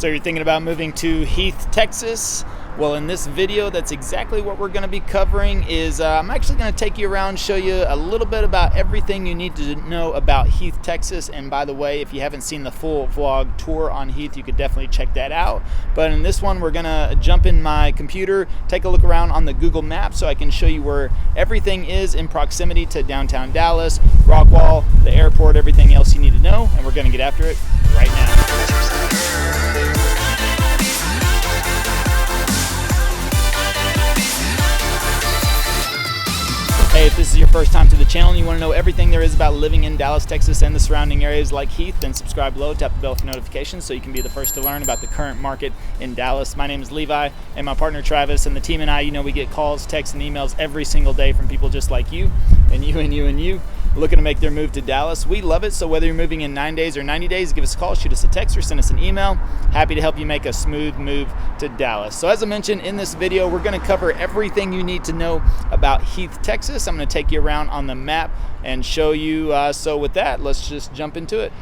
So you're thinking about moving to Heath, Texas? Well, in this video, that's exactly what we're going to be covering. I'm actually going to take you around, show you a little bit about everything you need to know about Heath, Texas. And by the way, if you haven't seen the full vlog tour on Heath, you could definitely check that out. But in this one, we're going to jump in my computer, take a look around on the Google Maps so I can show you where everything is in proximity to downtown Dallas, Rockwall, the airport, everything else you need to know. And we're going to get after it right now. Hey, if this is your first time to the channel and you want to know everything there is about living in Dallas, Texas and the surrounding areas like Heath, then subscribe below, tap the bell for notifications so you can be the first to learn about the current market in Dallas. My name is Levi and my partner Travis, and the team and I, we get calls, texts, and emails every single day from people just like you and you and you and you looking to make their move to Dallas. We love it, so whether you're moving in 9 days or 90 days, give us a call, shoot us a text, or send us an email. Happy to help you make a smooth move to Dallas. So as I mentioned in this video, we're going to cover everything you need to know about Heath, Texas. I'm going to take you around on the map and show you. So with that, let's just jump into it.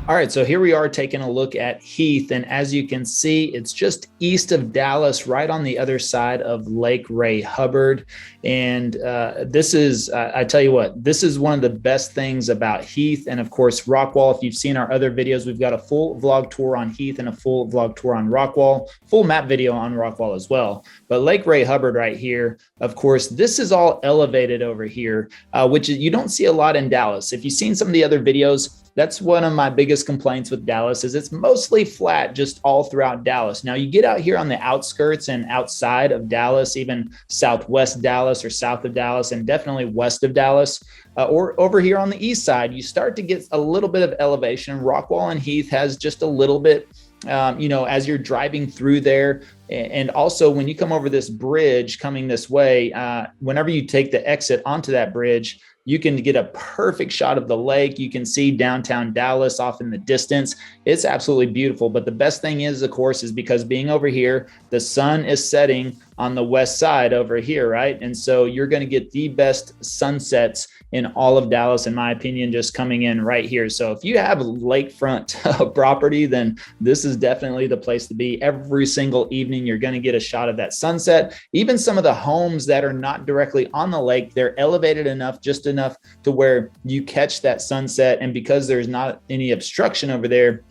All right, so here we are taking a look at Heath, and as you can see, it's just east of Dallas, right on the other side of Lake Ray Hubbard. And this is, I tell you what, this is one of the best things about Heath, and of course Rockwall. If you've seen our other videos, we've got a full vlog tour on Heath and a full vlog tour on Rockwall, full map video on Rockwall as well. But Lake Ray Hubbard right here, of course, this is all elevated over here, which you don't see a lot in Dallas. If you've seen some of the other videos, that's one of my biggest complaints with Dallas, is it's mostly flat just all throughout Dallas. Now you get out here on the outskirts and outside of Dallas, even southwest Dallas or south of Dallas, and definitely west of Dallas, or over here on the east side, you start to get a little bit of elevation. Rockwall and Heath has just a little bit, as you're driving through there. And also when you come over this bridge coming this way, whenever you take the exit onto that bridge, you can get a perfect shot of the lake. You can see downtown Dallas off in the distance. It's absolutely beautiful. But the best thing is, of course, is because being over here, the sun is setting on the west side over here, right? And so you're going to get the best sunsets in all of Dallas, in my opinion, just coming in right here. So if you have lakefront property, then this is definitely the place to be. Every single evening, you're going to get a shot of that sunset. Even some of the homes that are not directly on the lake, they're elevated enough, just enough to where you catch that sunset. And because there's not any obstruction over there,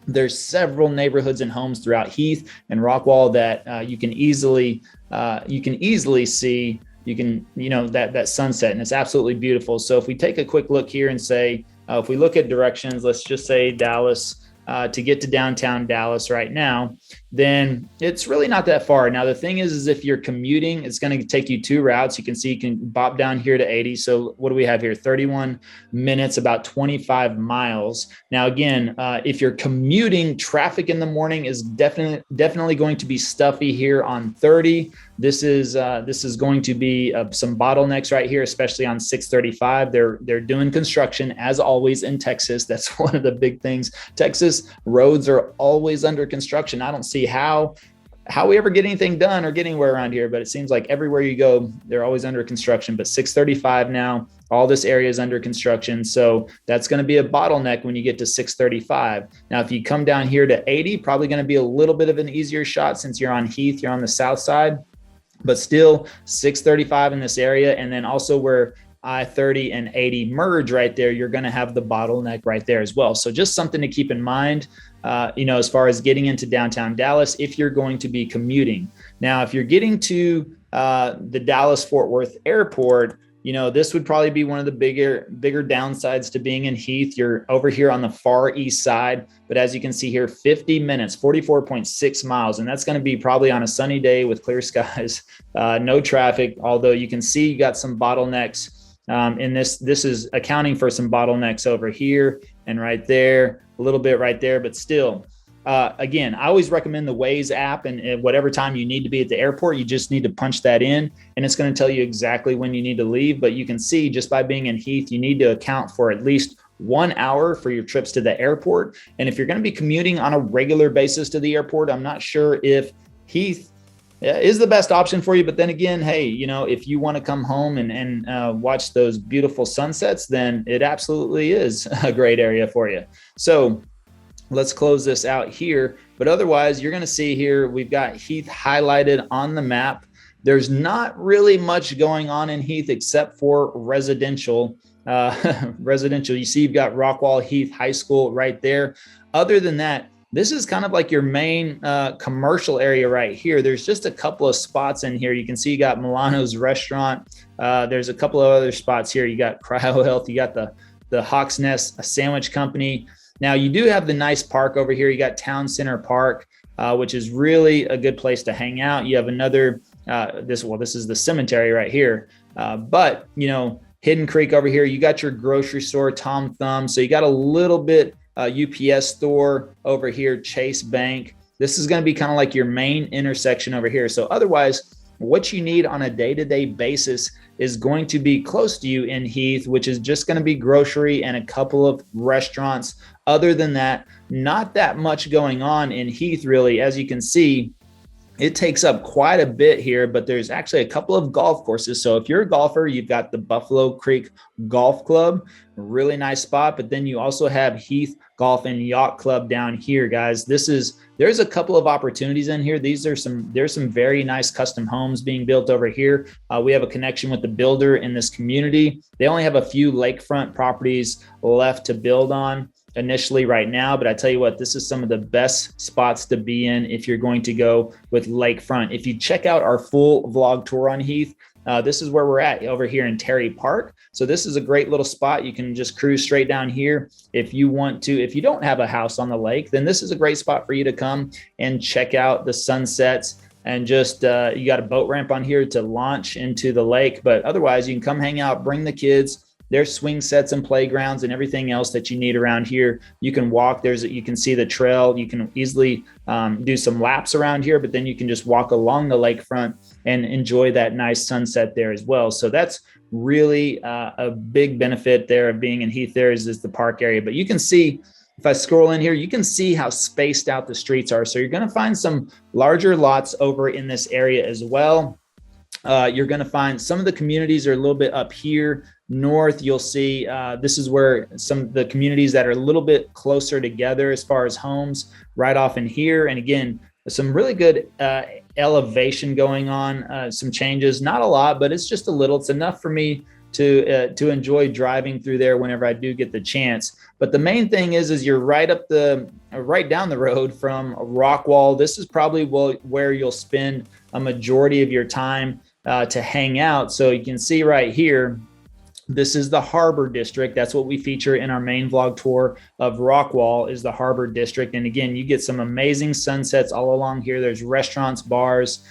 there's several neighborhoods and homes throughout Heath and Rockwall that you can easily see. You can, that sunset, and it's absolutely beautiful. So if we take a quick look here and say, if we look at directions, let's just say Dallas, to get to downtown Dallas right now, then it's really not that far. Now, the thing is if you're commuting, it's going to take you two routes. You can see you can bop down here to 80. So what do we have here? 31 minutes, about 25 miles. Now, again, if you're commuting, traffic in the morning is definitely going to be stuffy here on 30. This is going to be some bottlenecks right here, especially on 635. They're doing construction as always in Texas. That's one of the big things. Texas roads are always under construction. I don't see how we ever get anything done or get anywhere around here, but it seems like everywhere you go, they're always under construction. But 635 now, all this area is under construction. So that's going to be a bottleneck when you get to 635. Now, if you come down here to 80, probably going to be a little bit of an easier shot since you're on Heath, you're on the south side, but still 635 in this area. And then also where I-30 and 80 merge right there, you're going to have the bottleneck right there as well. So just something to keep in mind, as far as getting into downtown Dallas, if you're going to be commuting. Now, if you're getting to the Dallas-Fort Worth airport, this would probably be one of the bigger downsides to being in Heath. You're over here on the far east side, but as you can see here, 50 minutes, 44.6 miles. And that's going to be probably on a sunny day with clear skies, no traffic, although you can see you got some bottlenecks. In this is accounting for some bottlenecks over here and right there, a little bit right there, but still, again, I always recommend the Waze app, and whatever time you need to be at the airport, you just need to punch that in and it's going to tell you exactly when you need to leave. But you can see just by being in Heath, you need to account for at least 1 hour for your trips to the airport. And if you're going to be commuting on a regular basis to the airport, I'm not sure if Heath is the best option for you. But then again, hey, if you want to come home and watch those beautiful sunsets, then it absolutely is a great area for you. So let's close this out here. But otherwise, you're going to see here, we've got Heath highlighted on the map. There's not really much going on in Heath except for residential. Residential. You see, you've got Rockwall Heath High School right there. Other than that, this is kind of like your main commercial area right here. There's just a couple of spots in here. You can see you got Milano's Restaurant. There's a couple of other spots here. You got Cryo Health. You got the Hawk's Nest Sandwich Company. Now, you do have the nice park over here. You got Town Center Park, which is really a good place to hang out. You have another, this is the cemetery right here. But, Hidden Creek over here, you got your grocery store, Tom Thumb. So you got a little bit UPS store over here, Chase Bank. This is going to be kind of like your main intersection over here. So otherwise, what you need on a day-to-day basis is going to be close to you in Heath, which is just going to be grocery and a couple of restaurants. Other than that, not that much going on in Heath, really. As you can see, it takes up quite a bit here, but there's actually a couple of golf courses. So if you're a golfer, you've got the Buffalo Creek Golf Club, a really nice spot. But then you also have Heath Golf and Yacht Club down here, guys. There's a couple of opportunities in here. There's some very nice custom homes being built over here. We have a connection with the builder in this community. They only have a few lakefront properties left to build on initially right now, but I tell you what, this is some of the best spots to be in if you're going to go with lakefront. If you check out our full vlog tour on Heath, this is where we're at over here in Terry Park. So this is a great little spot. You can just cruise straight down here. If you want to, if you don't have a house on the lake, then this is a great spot for you to come and check out the sunsets. And just you got a boat ramp on here to launch into the lake, but otherwise you can come hang out, bring the kids. There's swing sets and playgrounds and everything else that you need around here. You can walk. You can see the trail. You can easily do some laps around here, but then you can just walk along the lakefront and enjoy that nice sunset there as well. So that's really a big benefit there of being in Heath. There is the park area, but you can see, if I scroll in here, you can see how spaced out the streets are. So you're going to find some larger lots over in this area as well. You're going to find some of the communities are a little bit up here north. You'll see this is where some of the communities that are a little bit closer together as far as homes right off in here. And again, some really good elevation going on, some changes, not a lot, but it's just a little. It's enough for me to enjoy driving through there whenever I do get the chance. But the main thing is you're right down the road from Rockwall. This is probably where you'll spend a majority of your time to hang out. So you can see right here, this is the Harbor District. That's what we feature in our main vlog tour of Rockwall, is the Harbor District. And again, you get some amazing sunsets all along here. There's restaurants, bars,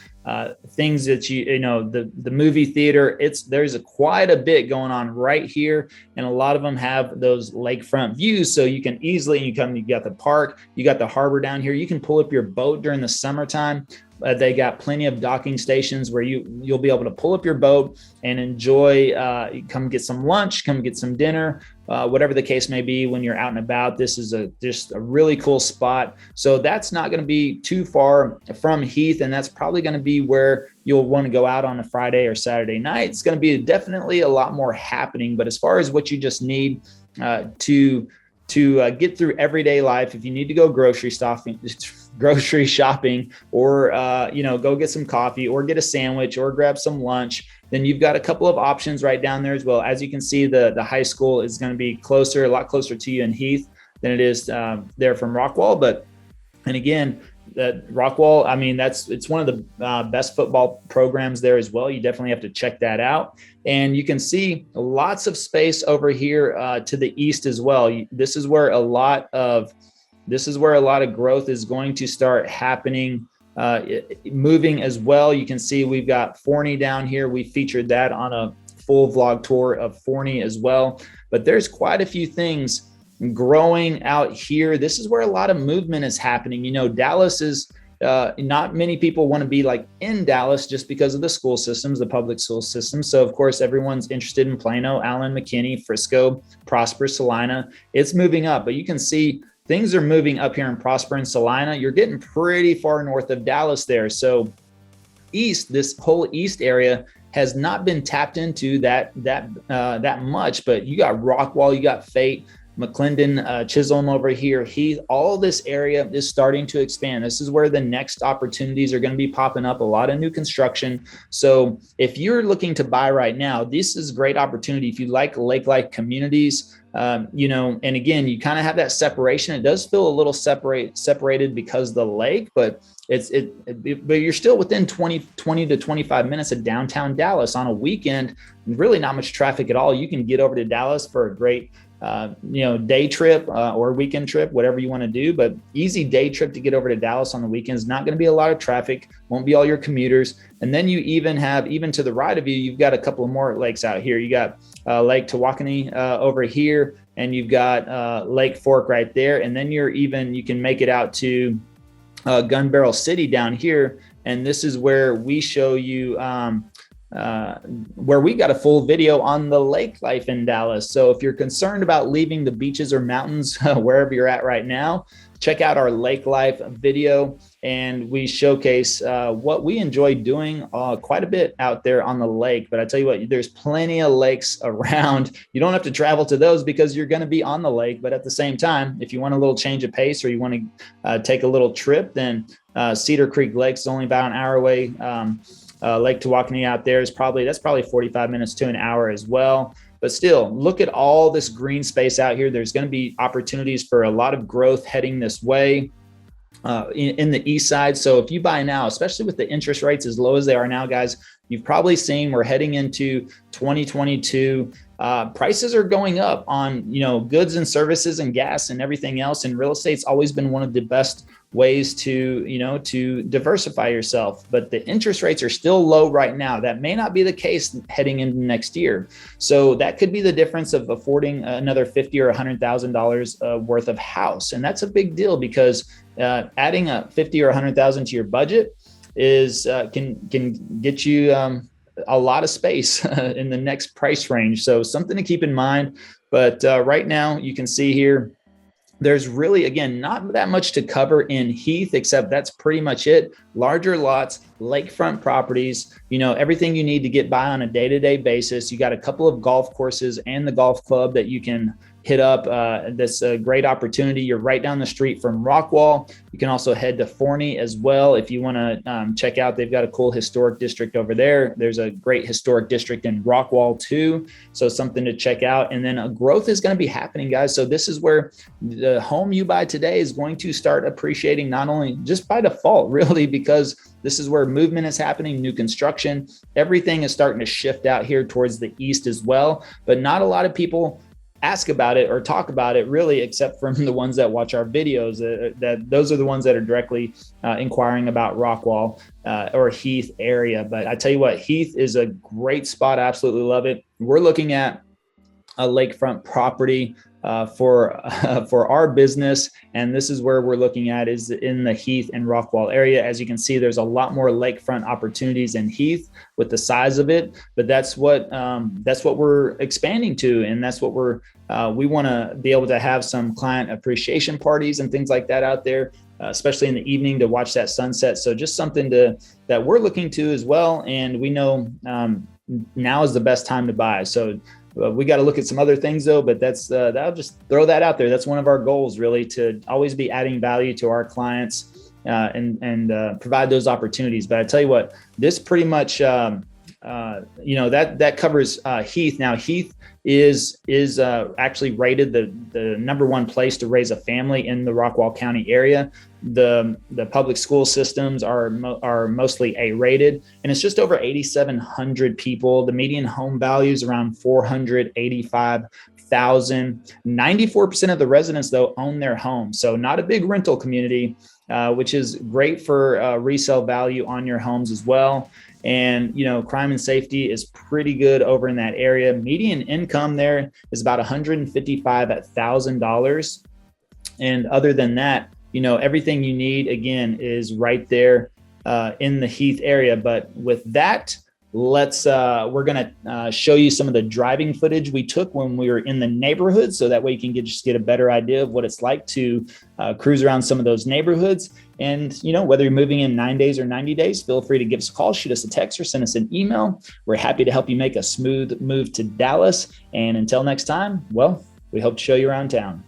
things that the movie theater. There's quite a bit going on right here, and a lot of them have those lakefront views. So you can easily, you got the park, you got the harbor down here. You can pull up your boat during the summertime. They got plenty of docking stations where you'll be able to pull up your boat and enjoy, come get some lunch, come get some dinner, whatever the case may be when you're out and about. This is just a really cool spot. So that's not going to be too far from Heath, and that's probably going to be where you'll want to go out on a Friday or Saturday night. It's going to be definitely a lot more happening. But as far as what you just need to get through everyday life, if you need to go grocery shopping or go get some coffee or get a sandwich or grab some lunch, then you've got a couple of options right down there as well. As you can see, the high school is going to be a lot closer to you in Heath than it is there from Rockwall. And again, that Rockwall, it's one of the best football programs there as well. You definitely have to check that out. And you can see lots of space over here to the east as well. This is where a lot of growth is going to start happening, moving as well. You can see we've got Forney down here. We featured that on a full vlog tour of Forney as well. But there's quite a few things growing out here. This is where a lot of movement is happening. Dallas is not many people want to be like in Dallas just because of the school systems, the public school systems. So of course, everyone's interested in Plano, Allen, McKinney, Frisco, Prosper, Salina. It's moving up, but you can see things are moving up here in Prosper and Salina. You're getting pretty far north of Dallas there. So this whole east area has not been tapped into that much, but you got Rockwall, you got Fate. McClendon, Chisholm over here, Heath, all this area is starting to expand. This is where the next opportunities are going to be popping up, a lot of new construction. So if you're looking to buy right now, this is a great opportunity. If you like lake-like communities, and again, you kind of have that separation. It does feel a little separated because of the lake, but but you're still within 20 to 25 minutes of downtown Dallas on a weekend. Really not much traffic at all. You can get over to Dallas for a great day trip or weekend trip, whatever you want to do, but easy day trip to get over to Dallas on the weekends. Not going to be a lot of traffic, won't be all your commuters. And then you even to the right of you, you've got a couple of more lakes out here. You got Lake Tawakoni over here, and you've got Lake Fork right there. And then you can make it out to Gun Barrel City down here. And this is where we show you where we got a full video on the lake life in Dallas. So if you're concerned about leaving the beaches or mountains wherever you're at right now, check out our lake life video, and we showcase what we enjoy doing quite a bit out there on the lake. But I tell you what, there's plenty of lakes around. You don't have to travel to those because you're going to be on the lake. But at the same time, if you want a little change of pace or you want to take a little trip, then Cedar Creek Lake is only about an hour away. Lake Tawakoni out there that's probably 45 minutes to an hour as well. But still, look at all this green space out here. There's going to be opportunities for a lot of growth heading this way in the east side. So if you buy now, especially with the interest rates as low as they are now, guys, you've probably seen we're heading into 2022. Prices are going up on, goods and services and gas and everything else. And real estate's always been one of the best ways to diversify yourself. But the interest rates are still low right now. That may not be the case heading into next year. So that could be the difference of affording another $50,000 or $100,000 worth of house. And that's a big deal because adding a $50,000 or $100,000 to your budget can get you a lot of space in the next price range. So something to keep in mind. But right now you can see here, there's really, again, not that much to cover in Heath, except that's pretty much it. Larger lots, lakefront properties, everything you need to get by on a day-to-day basis. You got a couple of golf courses and the golf club that you can hit up. That's a great opportunity. You're right down the street from Rockwall. You can also head to Forney as well if you want to check out. They've got a cool historic district over there. There's a great historic district in Rockwall too, so something to check out. And then growth is going to be happening, guys. So this is where the home you buy today is going to start appreciating, not only just by default, really, because this is where movement is happening, new construction. Everything is starting to shift out here towards the east as well. But not a lot of people ask about it or talk about it really, except from the ones that watch our videos. That those are the ones that are directly inquiring about Rockwall or Heath area. But I tell you what, Heath is a great spot. I absolutely love it. We're looking at a lakefront property for our business, and this is where we're looking at is in the Heath and Rockwall area. As you can see, there's a lot more lakefront opportunities in Heath with the size of it, but that's what we're expanding to, and that's what we want to be able to have some client appreciation parties and things like that out there, especially in the evening to watch that sunset. So just something that we're looking to as well, and we know now is the best time to buy. So we got to look at some other things though, but I'll just throw that out there. That's one of our goals, really, to always be adding value to our clients and provide those opportunities. But I tell you what, this pretty much, that covers Heath. Now Heath is actually rated the number one place to raise a family in the Rockwall County area. The public school systems are mostly A-rated, and it's just over 8,700 people. The median home value is around $485,000. 94% of the residents, though, own their home. So not a big rental community, which is great for resale value on your homes as well. And, crime and safety is pretty good over in that area. Median income there is about $155,000. And other than that, everything you need, again, is right there in the Heath area. But with that, we're going to show you some of the driving footage we took when we were in the neighborhood. So that way you can just get a better idea of what it's like to cruise around some of those neighborhoods. And, whether you're moving in 9 days or 90 days, feel free to give us a call, shoot us a text, or send us an email. We're happy to help you make a smooth move to Dallas. And until next time, well, We hope to show you around town.